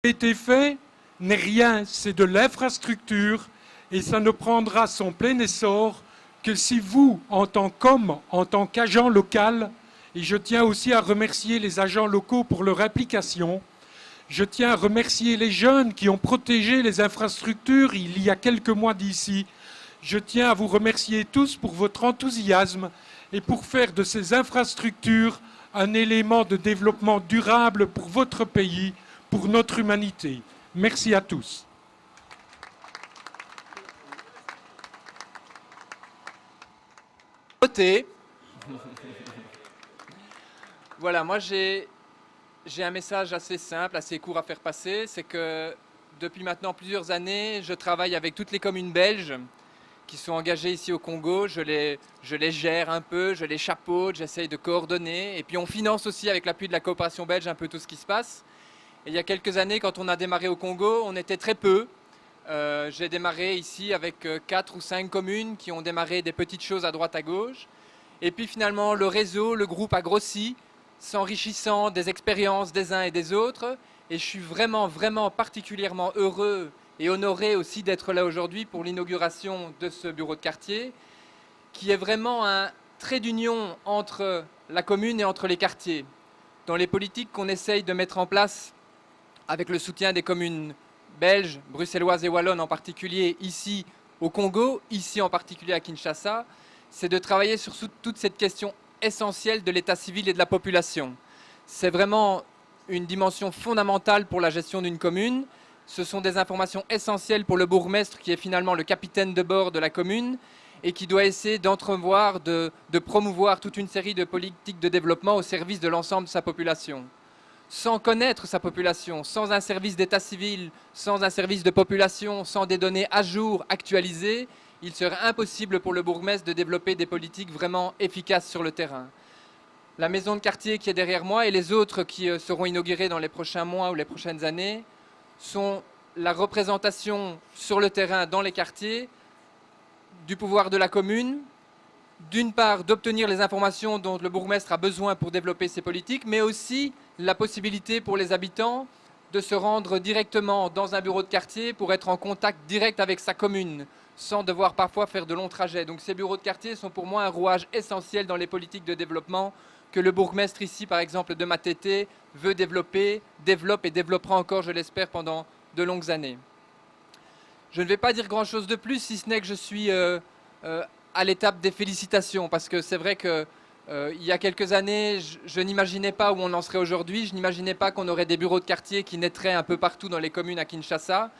été fait n'est rien, c'est de l'infrastructure et ça ne prendra son plein essor que si vous, en tant qu'homme, en tant qu'agent local, et je tiens aussi à remercier les agents locaux pour leur implication, je tiens à remercier les jeunes qui ont protégé les infrastructures il y a quelques mois d'ici. Je tiens à vous remercier tous pour votre enthousiasme et pour faire de ces infrastructures un élément de développement durable pour votre pays, pour notre humanité. Merci à tous. Voter. Voilà, moi j'ai un message assez simple, assez court à faire passer. C'est que depuis maintenant plusieurs années, je travaille avec toutes les communes belges qui sont engagées ici au Congo. Je les gère un peu, je les chapeaute, j'essaye de coordonner. Et puis on finance aussi avec l'appui de la coopération belge un peu tout ce qui se passe. Et il y a quelques années, quand on a démarré au Congo, on était très peu. J'ai démarré ici avec 4 ou 5 communes qui ont démarré des petites choses à droite à gauche. Et puis finalement, le réseau, le groupe a grossi, s'enrichissant des expériences des uns et des autres. Et je suis vraiment, vraiment particulièrement heureux et honoré aussi d'être là aujourd'hui pour l'inauguration de ce bureau de quartier, qui est vraiment un trait d'union entre la commune et entre les quartiers. Dans les politiques qu'on essaye de mettre en place avec le soutien des communes belges, bruxelloises et wallonnes en particulier, ici au Congo, ici en particulier à Kinshasa, c'est de travailler sur toute cette question essentielle de l'état civil et de la population. C'est vraiment une dimension fondamentale pour la gestion d'une commune. Ce sont des informations essentielles pour le bourgmestre qui est finalement le capitaine de bord de la commune et qui doit essayer d'entrevoir, de promouvoir toute une série de politiques de développement au service de l'ensemble de sa population. Sans connaître sa population, sans un service d'état civil, sans un service de population, sans des données à jour, actualisées, il serait impossible pour le bourgmestre de développer des politiques vraiment efficaces sur le terrain. La maison de quartier qui est derrière moi et les autres qui seront inaugurées dans les prochains mois ou les prochaines années sont la représentation sur le terrain, dans les quartiers, du pouvoir de la commune, d'une part d'obtenir les informations dont le bourgmestre a besoin pour développer ses politiques, mais aussi la possibilité pour les habitants de se rendre directement dans un bureau de quartier pour être en contact direct avec sa commune, sans devoir parfois faire de longs trajets. Donc ces bureaux de quartier sont pour moi un rouage essentiel dans les politiques de développement que le bourgmestre ici, par exemple, de Matete, veut développer, développe et développera encore, je l'espère, pendant de longues années. Je ne vais pas dire grand-chose de plus, si ce n'est que je suis à l'étape des félicitations, parce que c'est vrai que il y a quelques années, je n'imaginais pas où on en serait aujourd'hui, je n'imaginais pas qu'on aurait des bureaux de quartier qui naîtraient un peu partout dans les communes à Kinshasa.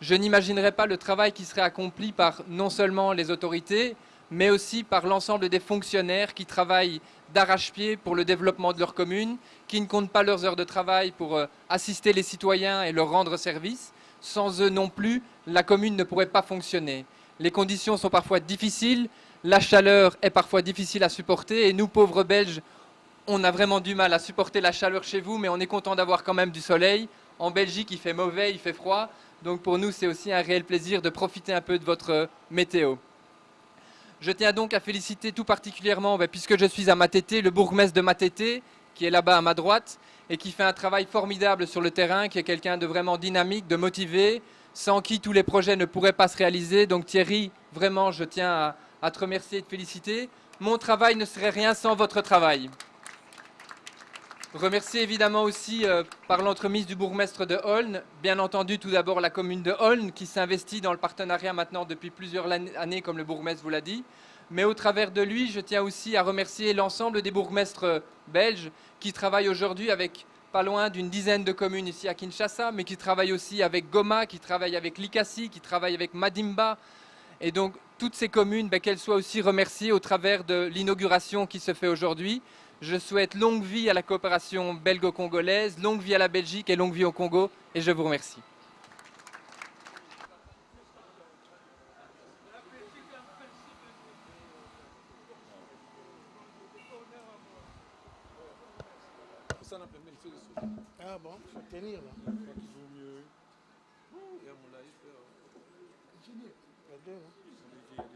Je n'imaginerais pas le travail qui serait accompli par non seulement les autorités, mais aussi par l'ensemble des fonctionnaires qui travaillent d'arrache-pied pour le développement de leur commune, qui ne comptent pas leurs heures de travail pour assister les citoyens et leur rendre service. Sans eux non plus, la commune ne pourrait pas fonctionner. Les conditions sont parfois difficiles, la chaleur est parfois difficile à supporter et nous, pauvres Belges, on a vraiment du mal à supporter la chaleur chez vous, mais on est content d'avoir quand même du soleil. En Belgique, il fait mauvais, il fait froid, donc pour nous, c'est aussi un réel plaisir de profiter un peu de votre météo. Je tiens donc à féliciter tout particulièrement, puisque je suis à Matete, le bourgmestre de Matete, qui est là-bas à ma droite, et qui fait un travail formidable sur le terrain, qui est quelqu'un de vraiment dynamique, de motivé, sans qui tous les projets ne pourraient pas se réaliser. Donc Thierry, vraiment, je tiens à te remercier et te féliciter. Mon travail ne serait rien sans votre travail. Remercier évidemment aussi par l'entremise du bourgmestre de Holne, bien entendu tout d'abord la commune de Holne qui s'investit dans le partenariat maintenant depuis plusieurs années comme le bourgmestre vous l'a dit. Mais au travers de lui, je tiens aussi à remercier l'ensemble des bourgmestres belges qui travaillent aujourd'hui avec pas loin d'une dizaine de communes ici à Kinshasa, mais qui travaillent aussi avec Goma, qui travaillent avec Likasi, qui travaillent avec Madimba. Et donc toutes ces communes, qu'elles soient aussi remerciées au travers de l'inauguration qui se fait aujourd'hui. Je souhaite longue vie à la coopération belgo-congolaise, longue vie à la Belgique et longue vie au Congo. Et je vous remercie. Ah bon, faut tenir là. Je crois qu'il vaut mieux. Et à mon avis, continuer. Il y a deux, hein. Allez-y,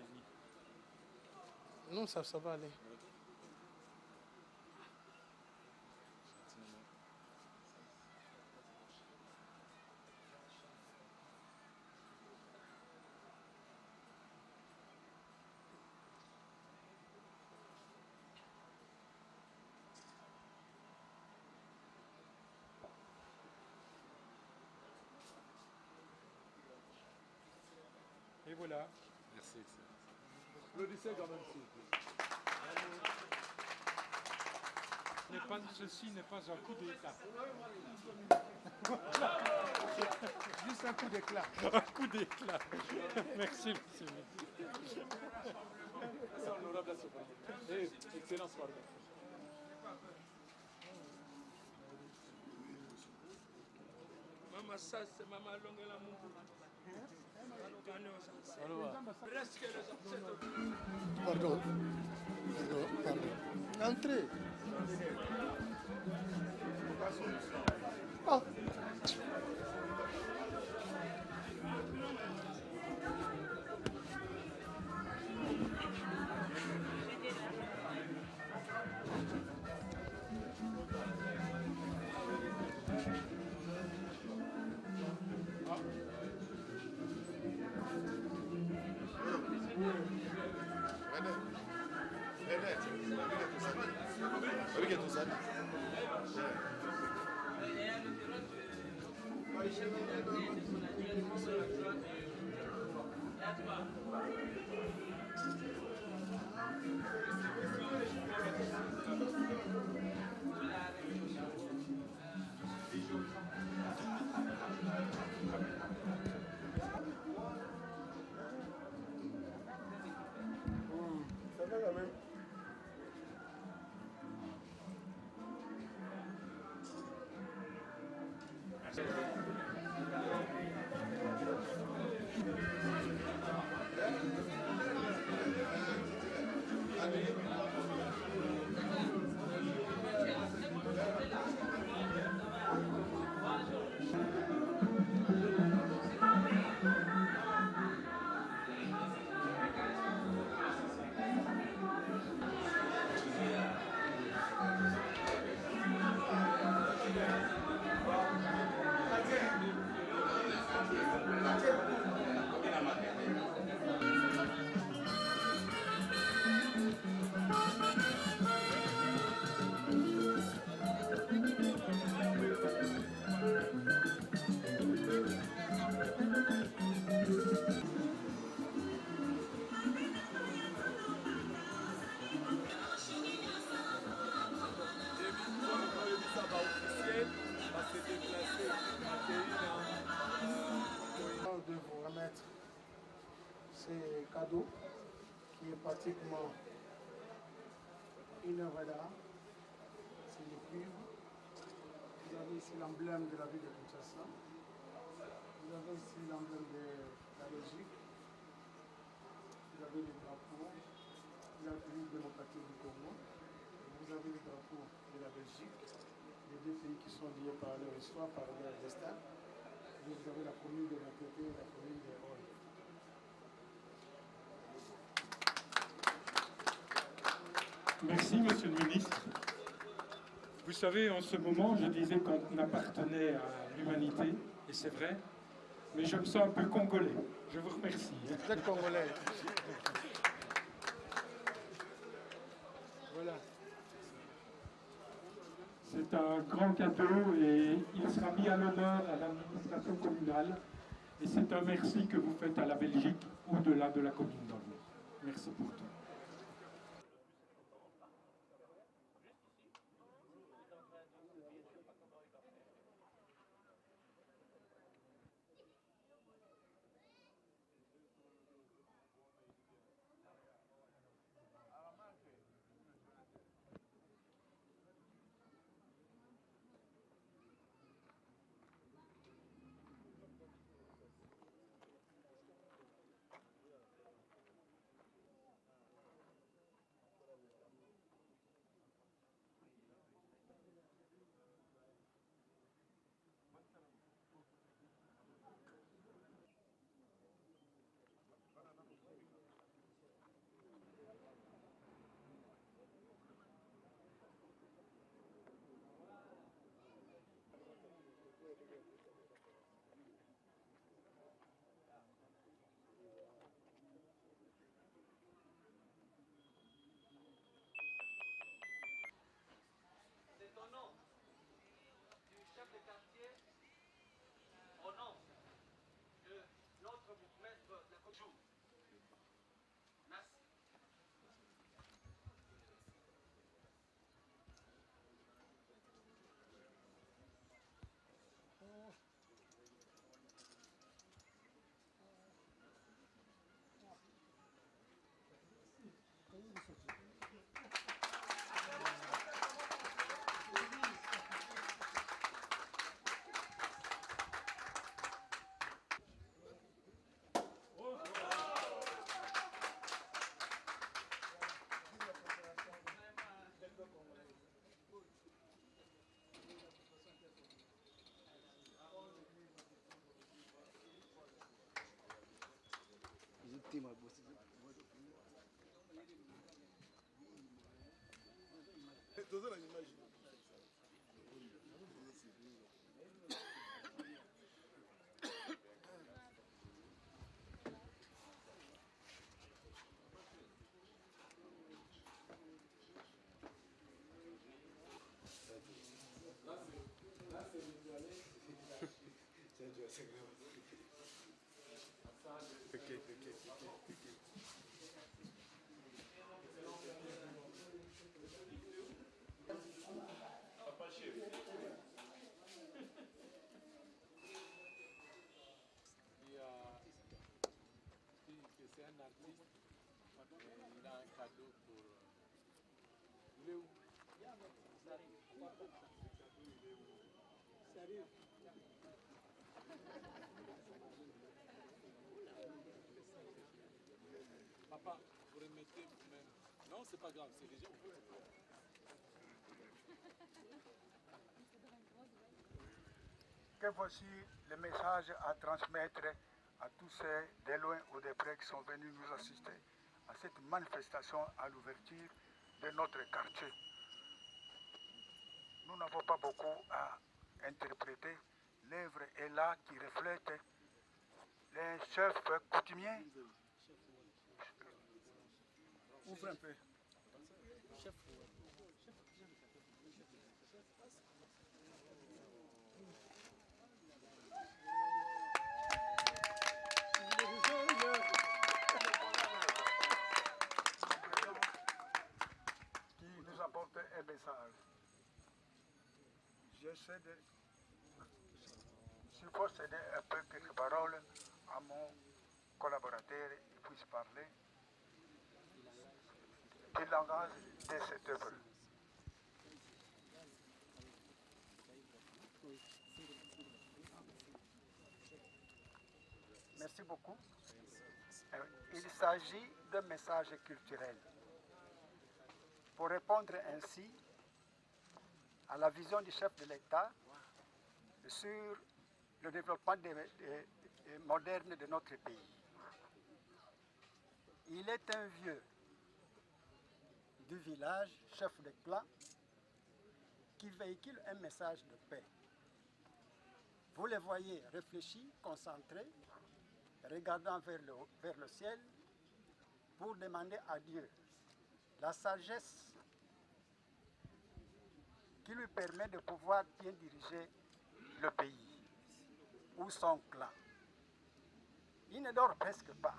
allez-y. Non, ça va aller. Et voilà. Merci, excellent. Applaudissez quand même, s'il vous plaît. Ceci n'est pas un coup d'éclat. Juste un coup d'éclat. Un coup d'éclat. Merci, monsieur. Excellence, pardon. Mama sasa mama longela Mungu. Pardon. Pardon. Entrez. Ah. Ça va quand même. De vous remettre ces cadeaux qui est pratiquement une œuvre d'art. C'est le cuivre. Vous avez ici l'emblème de la ville de Kinshasa. Vous avez ici l'emblème de la Belgique. Vous avez le drapeau de la République démocratique du Congo. Vous avez le drapeau de la Belgique. Les deux pays qui sont liés par leur histoire, par leur destin. Vous avez la commune de Matete et la commune de Hall. Merci, monsieur le ministre. Vous savez, en ce moment, je disais qu'on appartenait à l'humanité, et c'est vrai, mais je me sens un peu congolais. Je vous remercie. Vous êtes congolais. Voilà. C'est un grand cadeau et il sera mis à l'honneur à l'administration communale. Et c'est un merci que vous faites à la Belgique au-delà de la commune d'Orly. Merci pour tout. Il a un cadeau pour... Il est où? Sérieux? Papa, vous remettez vous-même. Non, c'est pas grave, c'est déjà... Que voici le message à transmettre à tous ceux de loin ou de près qui sont venus nous assister à cette manifestation à l'ouverture de notre quartier. Nous n'avons pas beaucoup à interpréter. L'œuvre est là qui reflète les chefs coutumiers. Ouvre un peu. Qui nous apporte un message. J'essaie de... S'il faut céder un peu quelques paroles à mon collaborateur, il puisse parler du langage de cette œuvre. Merci beaucoup. Il s'agit d'un message culturel. Pour répondre ainsi à la vision du chef de l'État sur le développement moderne de notre pays. Il est un vieux du village, chef de clan, qui véhicule un message de paix. Vous le voyez réfléchi, concentré, regardant vers le ciel pour demander à Dieu la sagesse qui lui permet de pouvoir bien diriger le pays ou son clan. Il ne dort presque pas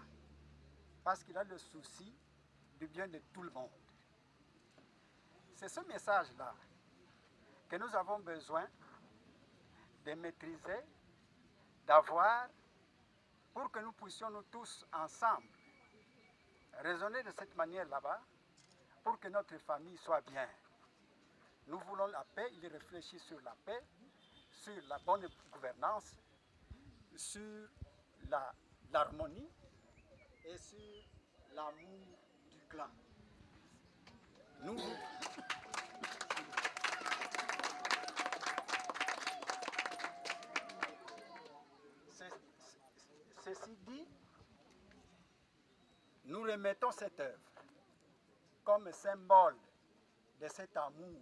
parce qu'il a le souci du bien de tout le monde. C'est ce message-là que nous avons besoin de maîtriser, d'avoir, pour que nous puissions nous tous ensemble raisonner de cette manière là-bas, pour que notre famille soit bien. Nous voulons la paix, il réfléchit sur la paix, sur la bonne gouvernance, sur l'harmonie et sur l'amour du clan. Nous, ceci dit, nous remettons cette œuvre comme symbole de cet amour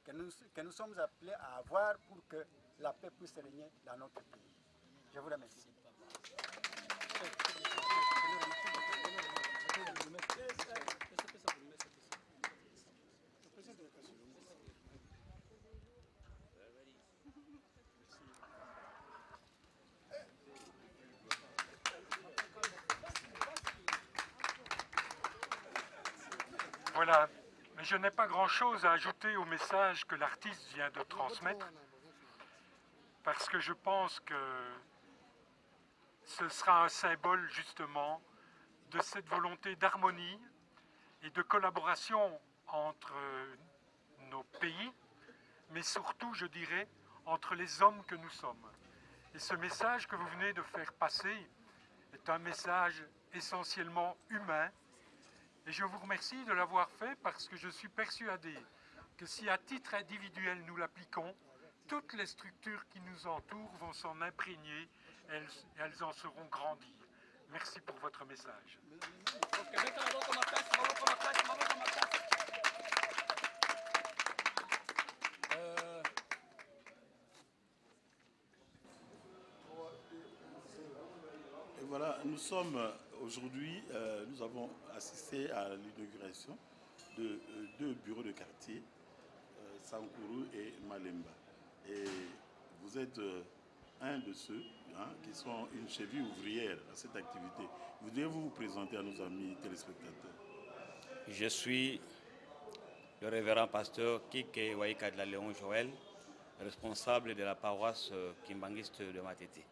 que nous sommes appelés à avoir pour que la paix puisse régner dans notre pays. Je vous remercie. Voilà, mais je n'ai pas grand-chose à ajouter au message que l'artiste vient de transmettre, parce que je pense que ce sera un symbole justement de cette volonté d'harmonie et de collaboration entre nos pays, mais surtout, je dirais, entre les hommes que nous sommes. Et ce message que vous venez de faire passer est un message essentiellement humain. Et je vous remercie de l'avoir fait parce que je suis persuadé que si à titre individuel nous l'appliquons, toutes les structures qui nous entourent vont s'en imprégner et elles en seront grandies. Merci pour votre message. Et voilà, nous sommes aujourd'hui, nous avons assisté à l'inauguration de deux bureaux de quartier, Sankuru et Malemba. Et vous êtes un de ceux qui sont une cheville ouvrière à cette activité. Voudriez-vous vous présenter à nos amis téléspectateurs? Je suis le révérend pasteur Kike Waika de la Léon Joël, responsable de la paroisse kimbangiste de Matete.